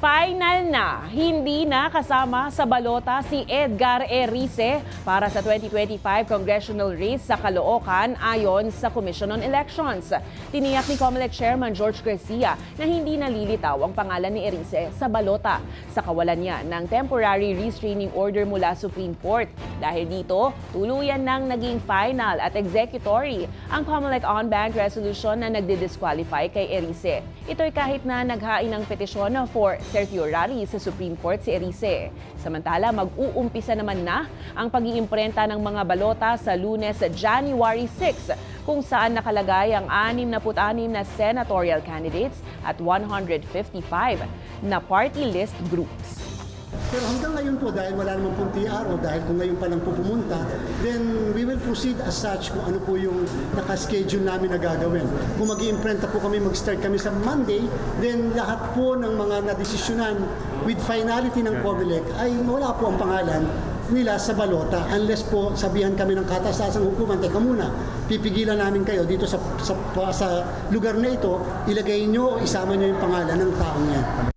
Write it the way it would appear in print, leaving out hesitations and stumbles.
Final na, hindi na kasama sa balota si Edgar Erice para sa 2025 congressional race sa Caloocan ayon sa Commission on Elections. Tiniyak ni COMELEC Chairman George Garcia na hindi nalilitaw ang pangalan ni Erice sa balota sa kawalan niya ng temporary restraining order mula Supreme Court. Dahil dito, tuluyan nang naging final at executory ang COMELEC on-bank resolution na nagdi-disqualify kay Erice. Ito'y kahit na naghain ng petisyon for certiorari sa Supreme Court si Erice. Samantala, mag-uumpisa naman na ang pag-iimprenta ng mga balota sa Lunes, January 6, kung saan nakalagay ang 66 na senatorial candidates at 155 na party list groups. Pero hanggang ngayon po, dahil wala namang pong TR o dahil kung ngayon pa lang po pumunta, then we will proceed as such kung ano po yung nakaschedule namin na gagawin. Kung mag-iimprenta po kami, mag-start kami sa Monday, then lahat po ng mga nadesisyonan with finality ng COMELEC ay wala po ang pangalan nila sa balota unless po sabihan kami ng kataas-taasang hukuman, teka muna, pipigilan namin kayo dito sa lugar na ito, ilagay nyo o isama nyo yung pangalan ng taong yan.